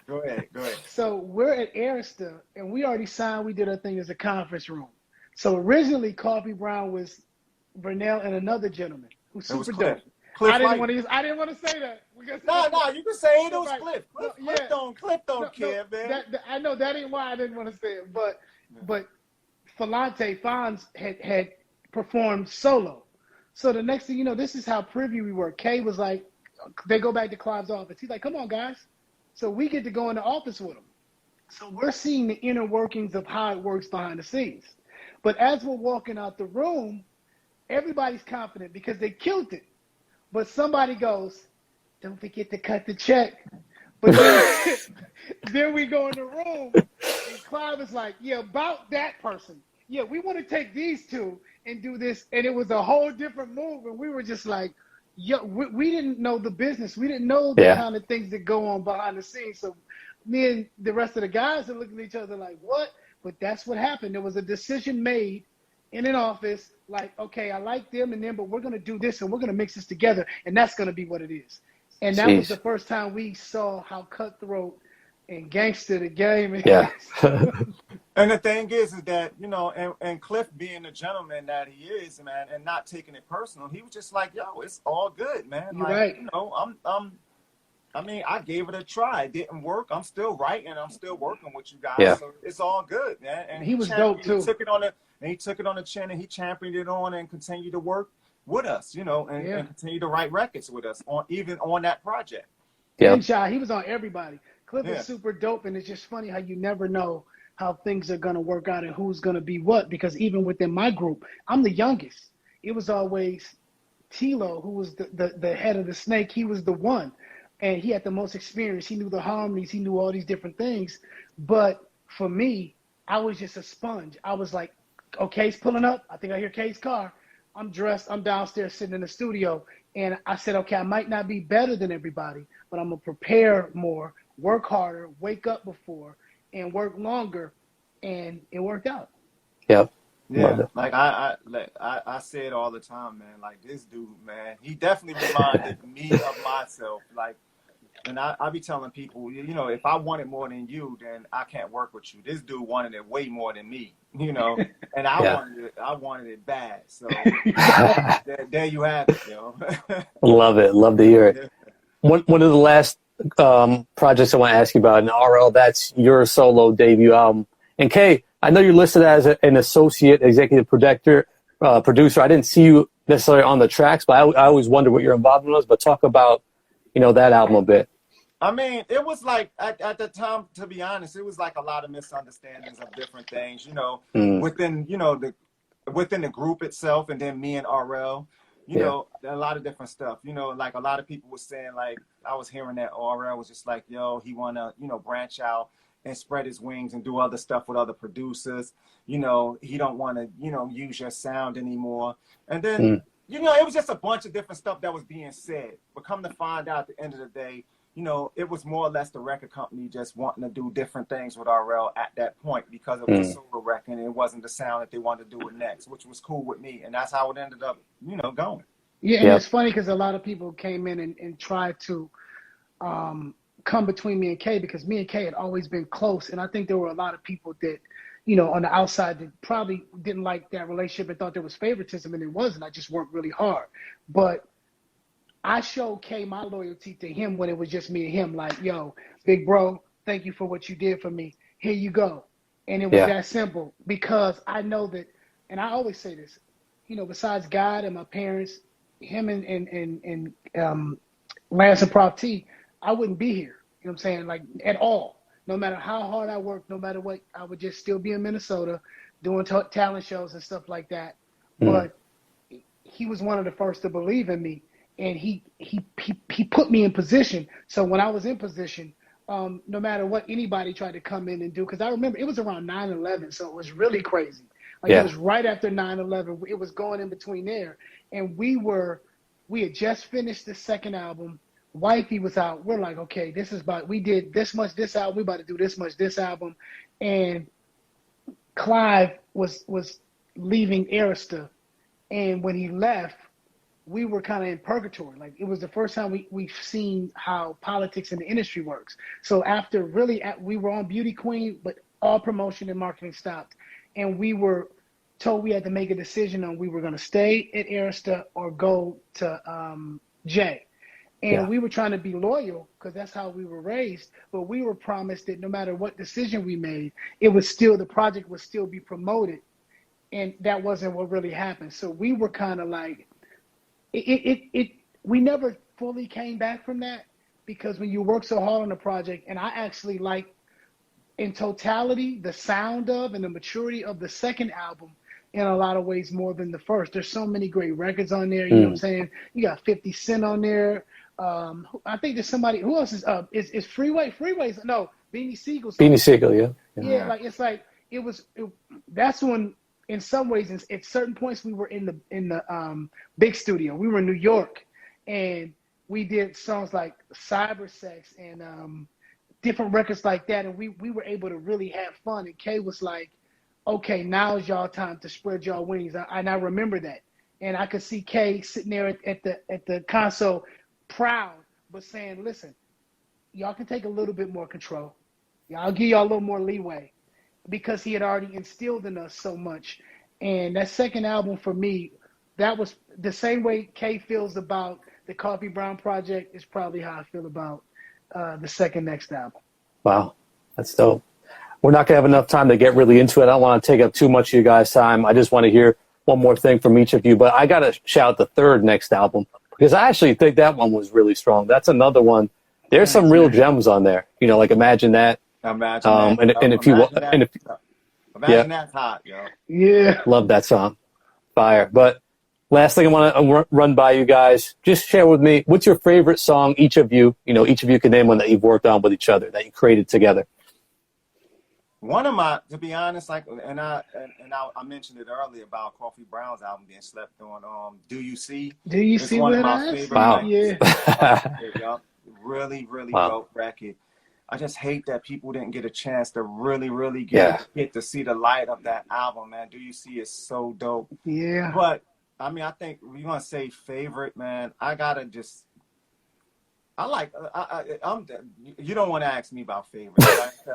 Go ahead. So we're at Arista, and we already signed. We did our thing as a conference room. So originally, Coffee Brown was Vernell and another gentleman who's super dope. I didn't want to say that. No, you can say it. It was Cliff. Cliff don't care, man. I know that ain't why I didn't want to say it, but Fonz had performed solo. So the next thing you know, this is how privy we were. Kay was like, they go back to Clive's office. He's like, come on, guys. So we get to go in the office with him. So we're seeing the inner workings of how it works behind the scenes. But as we're walking out the room, everybody's confident because they killed it. But somebody goes, don't forget to cut the check. But then we go in the room, and Clive is like, yeah, about that person. Yeah, we want to take these two and do this. And it was a whole different move. And we were just like, yo, we didn't know the business. We didn't know the kind of things that go on behind the scenes. So me and the rest of the guys are looking at each other like, what? But that's what happened. There was a decision made in an office, like, okay, I like them and them, but we're going to do this and we're going to mix this together, and that's going to be what it is. And that was the first time we saw how cutthroat and gangster the game is. Yeah. And the thing is that, and Cliff being the gentleman that he is, man, and not taking it personal, he was just like, yo, it's all good, man. You're like, right. I gave it a try. It didn't work. I'm still writing. I'm still working with you guys. Yeah. So it's all good, man. And he was dope too. He took it on the chin, and he championed it on and continued to work with us, and continue to write records with us even on that project. Yeah. He was on everybody. Cliff is super dope, and it's just funny how you never know how things are going to work out and who's going to be what, because even within my group, I'm the youngest. It was always Tilo, who was the head of the Snake. He was the one, and he had the most experience. He knew the harmonies. He knew all these different things. But for me, I was just a sponge. I was like, oh, Kay's pulling up. I think I hear Kay's car. I'm dressed. I'm downstairs sitting in the studio. And I said, okay, I might not be better than everybody, but I'm going to prepare more, work harder, wake up before, and work longer. And it worked out. Yep. Yeah, like I say it all the time, man. Like this dude, man, he definitely reminded me of myself. Like And I be telling people, you know, if I want it more than you, then I can't work with you. This dude wanted it way more than me, you know, and I wanted it bad. So there you have it, yo. Love it. Love to hear it. One of the last projects I want to ask you about in RL, that's your solo debut album. And Kay, I know you're listed as an associate executive producer. I didn't see you necessarily on the tracks, but I always wonder what your involvement was. But talk about, you know, that album a bit. I mean, it was like at the time, to be honest, it was like a lot of misunderstandings of different things, you know, within, you know, within the group itself, and then me and RL, you know, a lot of different stuff, you know, like a lot of people were saying, like, I was hearing that RL was just like, yo, he wanna, you know, branch out and spread his wings and do other stuff with other producers. You know, he don't want to, you know, use your sound anymore. And then, you know, it was just a bunch of different stuff that was being said. But come to find out at the end of the day, you know, it was more or less the record company just wanting to do different things with RL at that point because it was a solo record and it wasn't the sound that they wanted to do it next, which was cool with me. And that's how it ended up, you know, going. Yeah, and it's funny because a lot of people came in and tried to come between me and Kay because me and Kay had always been close. And I think there were a lot of people that, you know, on the outside that probably didn't like that relationship and thought there was favoritism, and it wasn't. I just worked really hard. But I showed Kay my loyalty to him when it was just me and him, like, yo, big bro, thank you for what you did for me. Here you go. And it was that simple because I know that, and I always say this, you know, besides God and my parents, him and Lance and Prof T, I wouldn't be here, you know what I'm saying, like at all. No matter how hard I worked, no matter what, I would just still be in Minnesota doing talent shows and stuff like that. But he was one of the first to believe in me, and he put me in position. So when I was in position, no matter what anybody tried to come in and do, because I remember it was around 9/11, so it was really crazy. Like it was right after 9/11. It was going in between there, and we had just finished the second album. Wifey was out. We're like, okay, we did this much this album. We about to do this much this album. And Clive was leaving Arista. And when he left, we were kind of in purgatory. Like it was the first time we've seen how politics in the industry works. So after we were on Beauty Queen, but all promotion and marketing stopped. And we were told we had to make a decision on we were going to stay at Arista or go to Jay. And we were trying to be loyal because that's how we were raised. But we were promised that no matter what decision we made, the project would still be promoted. And that wasn't what really happened. So we were kind of like, we never fully came back from that because when you work so hard on a project, and I actually like in totality, the sound of and the maturity of the second album in a lot of ways more than the first. There's so many great records on there. You know what I'm saying? You got 50 Cent on there. I think there's somebody who else is Freeway. Freeway's no Beanie Siegel. Beanie Siegel, yeah. Like it's like that's when in some ways at certain points we were in the big studio. We were in New York, and we did songs like Cyber Sex and different records like that, and we were able to really have fun. And Kay was like, okay, now is y'all time to spread y'all wings. And I remember that, and I could see Kay sitting there at the console, proud, but saying, listen, y'all can take a little bit more control. I'll give y'all a little more leeway because he had already instilled in us so much. And that second album for me, that was the same way Kay feels about the Coffee Brown Project is probably how I feel about the next album. Wow, that's dope. We're not going to have enough time to get really into it. I don't want to take up too much of you guys' time. I just want to hear one more thing from each of you. But I got to shout the third next album because I actually think that one was really strong. That's another one. There's some real gems on there. You know, like Imagine That. Imagine That's hot, yo. Yeah. Love that song. Fire. But last thing I want to run by you guys, just share with me, what's your favorite song, each of you can name one that you've worked on with each other, that you created together. One of my, to be honest, like, I mentioned it earlier about Coffee Brown's album being slept on. Do You See? It's one of my favorite. Wow. Yeah. Really, really dope record. I just hate that people didn't get a chance to really get to see the light of that album, man. Do You See is so dope. Yeah. But I mean, I think we're gonna say favorite, man. I gotta just You don't want to ask me about favorites.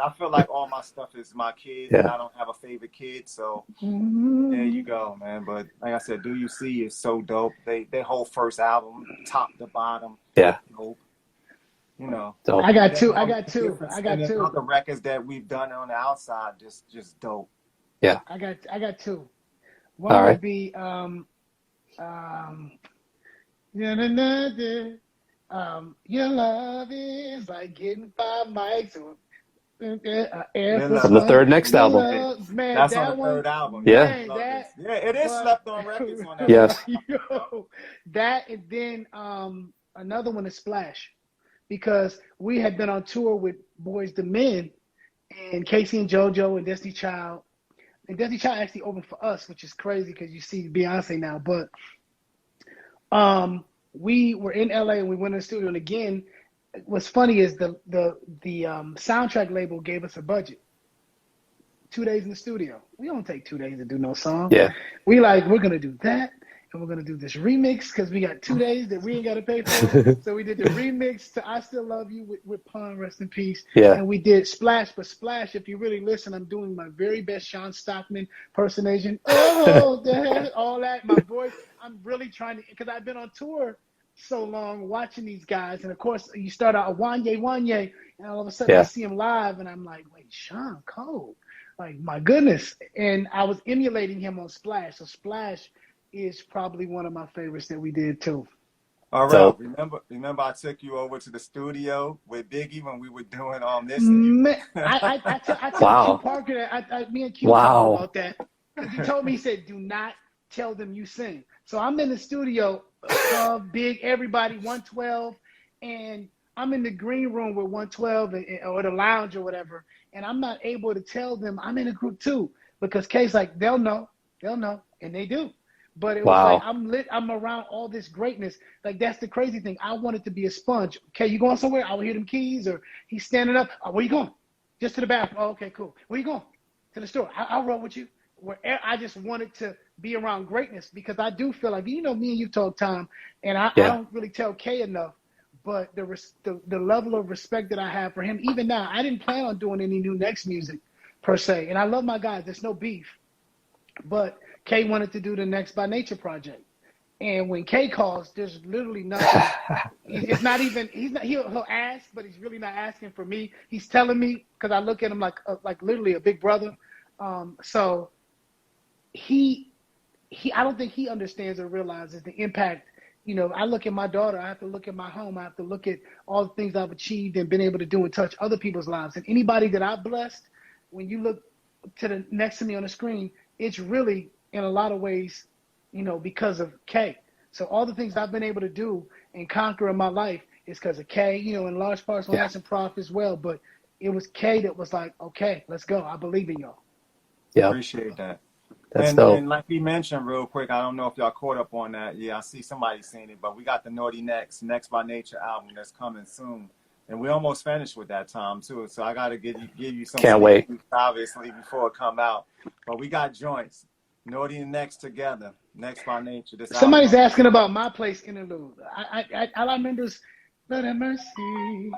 I feel like all my stuff is my kids, and I don't have a favorite kid. So there you go, man. But like I said, Do You See is so dope. Their whole first album, top to bottom, dope. You know, I got two. And other records that we've done on the outside, just dope. Yeah, I got two. One would be your love is like getting 5 mics or from the third next album. Man, that's that on the third album. Yeah, it is slept on records on that. Yes. That, and then another one is Splash, because we had been on tour with Boys the Men and Casey and JoJo and Destiny Child. And Destiny Child actually opened for us, which is crazy because you see Beyonce now. But we were in LA and we went in the studio. And again, what's funny is the soundtrack label gave us a budget. 2 days in the studio. We don't take 2 days to do no song. Yeah. We're going to do that. And we're going to do this remix because we got 2 days that we ain't got to pay for. So we did the remix to I Still Love You with Pun, rest in peace. Yeah. And we did Splash. But Splash, if you really listen, I'm doing my very best Sean Stockman impersonation. Oh, all that. My voice. I'm really trying to, because I've been on tour so long watching these guys. And of course, you start out Wanye, and all of a sudden I see him live and I'm like, wait, Sean Cole. Like, my goodness. And I was emulating him on Splash. So Splash is probably one of my favorites that we did too. All right. So, remember I took you over to the studio with Biggie when we were doing this. Man, I told Q Parker, me and Q talked about that. Because he told me, he said, do not tell them you sing. So I'm in the studio, Big, everybody, 112, and I'm in the green room with 112 or the lounge or whatever, and I'm not able to tell them I'm in a group too, because K's like, they'll know, and they do. But it was like, I'm around all this greatness. Like, that's the crazy thing. I wanted to be a sponge. Okay, you going somewhere? I will hear them keys, or he's standing up. Oh, where you going? Just to the bathroom. Oh, okay, cool. Where you going? To the store. I'll roll with you. I just wanted to be around greatness, because I do feel like, me and you talk, Tom, and I don't really tell K enough, but the level of respect that I have for him, even now, I didn't plan on doing any new Next music per se, and I love my guys, there's no beef, but K wanted to do the Next by Nature project, and when K calls, there's literally nothing. It's not even, he'll ask, but he's really not asking for me. He's telling me, because I look at him like literally a big brother. So I don't think he understands or realizes the impact. You know, I look at my daughter, I have to look at my home, I have to look at all the things I've achieved and been able to do and touch other people's lives. And anybody that I've blessed, when you look to the next to me on the screen, it's really, in a lot of ways, because of K. So all the things I've been able to do and conquer in my life is because of K, in large parts, Lance and Prof as well. But it was K that was like, okay, let's go. I believe in y'all. Yeah. Appreciate that. And like we mentioned real quick, I don't know if y'all caught up on that. Yeah, I see somebody saying it, but we got the Naughty Next by Nature album that's coming soon. And we almost finished with that, Tom, too. So I got to give you some. Can't wait. Obviously, before it come out. But we got joints. Naughty and Next together. Next by Nature. Somebody's asking about My Place interlude. All I remember is, Lord have mercy.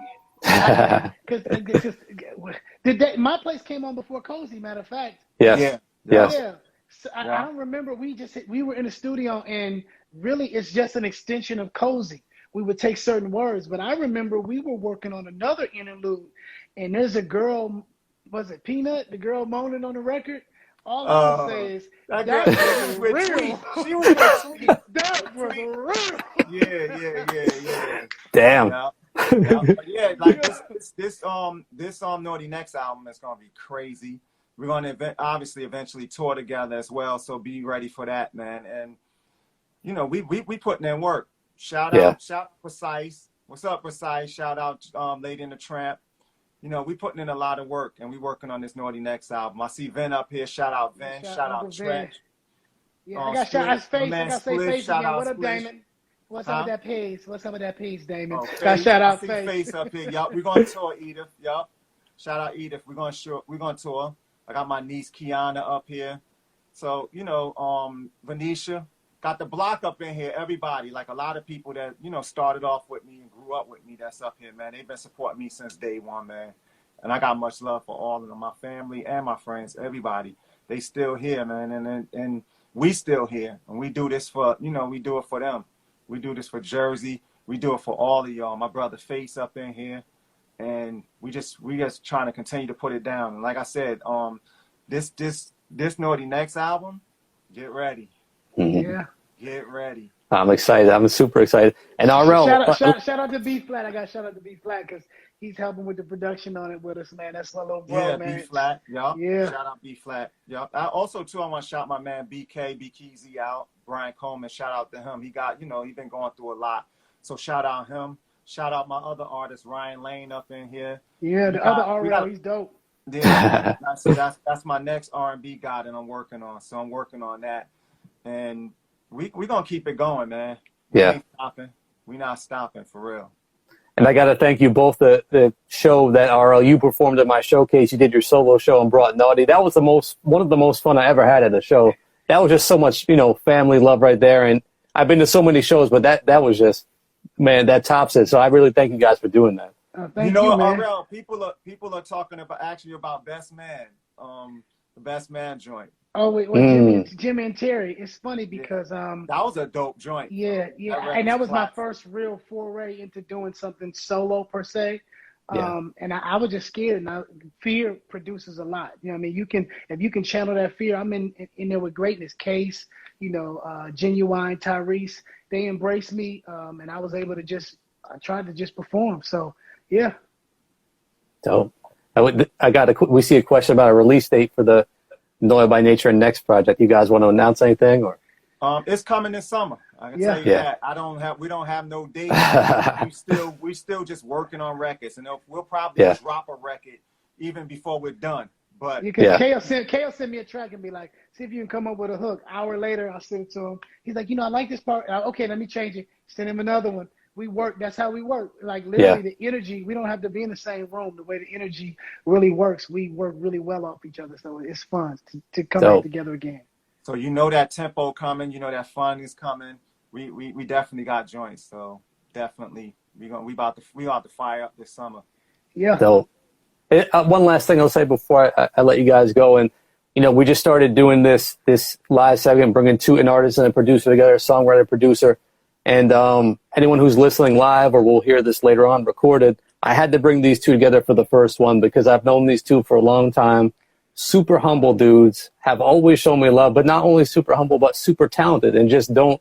My Place came on before Cozy, matter of fact. Yes. Yeah. So I don't remember. We were in the studio, and really it's just an extension of Cozy. We would take certain words, but I remember we were working on another interlude, and there's a girl, was it Peanut, the girl moaning on the record? All I can say is that was real. She was with Tweet. That was real. Yeah. Damn. Yeah, like this Naughty Next album is gonna be crazy. We're gonna obviously eventually tour together as well, so be ready for that, man. And we putting in work. Shout out Precise. What's up, Precise? Shout out Lady in the Tramp. We putting in a lot of work, and we working on this Naughty Next album. I see Vin up here. Shout out Vin. Shout out Trent. Yeah, I got shout out Face. I got say Face again. What up, Splish. Damon? What's up with that piece? What's up with that piece, Damon? Got shout out Face up here. Yup, we're gonna tour Edith. Yup. Shout out Edith. We're gonna tour. I got my niece Kiana up here. So, Venetia. got the block up in here. Everybody, like a lot of people that, you know, started off with me and grew up with me that's up here, man. They've been supporting me since day one, man. And I got much love for all of them, my family and my friends, everybody. They still here, man. And we still here. And we do this for, you know, we do it for them. We do this for Jersey. We do it for all of y'all. My brother Face up in here. And we just trying to continue to put it down. And like I said, this Naughty Next album, get ready. Yeah. Get ready. I'm excited. I'm super excited. And RL. Shout out to B Flat. I got shout out to B Flat because he's helping with the production on it with us, man. That's my little bro, man. B Flat. Yup. Yeah. Shout out B Flat. Yup. I also too, I want to shout my man BKZ out. Brian Coleman. Shout out to him. He got, you know, he's been going through a lot. So shout out him. Shout out my other artist Ryan Lane up in here. Yeah, the other RL, he's dope. Yeah. So that's my next R&B guy that I'm working on. So I'm working on that, and we gonna keep it going, man. We ain't stopping. We not stopping for real. And I got to thank you both. The show that RL you performed at my showcase, you did your solo show and brought Naughty. That was one of the most fun I ever had at a show. That was just so much, you know, family love right there. And I've been to so many shows, but that was just, man, that tops it. So I really thank you guys for doing that. Thank you, man. RL, people are talking about Best Man, the Best Man joint. Oh wait, Jimmy and Terry. It's funny because that was a dope joint. Yeah, and that was my first real foray into doing something solo per se. And I was just scared. And fear produces a lot. You know what I mean? If you can channel that fear, I'm in there with greatness. Case, you know, Genuine, Tyrese, they embraced me, and I was able to I tried to just perform. So yeah. So we see a question about a release date for the Noia by Nature and Next project. You guys want to announce anything or? It's coming this summer. I can tell you that. We don't have no date. we still just working on records, and we'll probably drop a record even before we're done. But Kale sent me a track and be like, see if you can come up with a hook. Hour later, I'll send it to him. He's like, you know, I like this part. Okay, let me change it. Send him another one. We work. That's how we work. Like literally, the energy. We don't have to be in the same room. The way the energy really works, we work really well off each other. So it's fun to come back together again. So you know that tempo coming. You know that fun is coming. We definitely got joints. So definitely we about to fire up this summer. Yeah. So one last thing I'll say before I let you guys go, and you know, we just started doing this live segment, bringing an artist and a producer together, a songwriter, producer. And anyone who's listening live or will hear this later on recorded, I had to bring these two together for the first one because I've known these two for a long time. Super humble dudes, have always shown me love, but not only super humble, but super talented, and just don't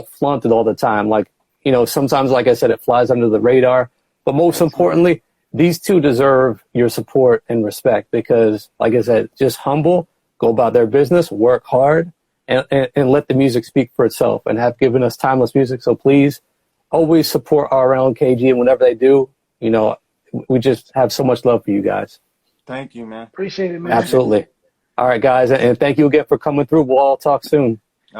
flaunt it all the time. Like, you know, sometimes, like I said, it flies under the radar. But most importantly, these two deserve your support and respect because, like I said, just humble, go about their business, work hard, and let the music speak for itself, and have given us timeless music. So please always support RL and KG, and whenever they do, you know, we just have so much love for you guys. Thank you, man. Appreciate it, man. Absolutely. All right, guys, and thank you again for coming through. We'll all talk soon.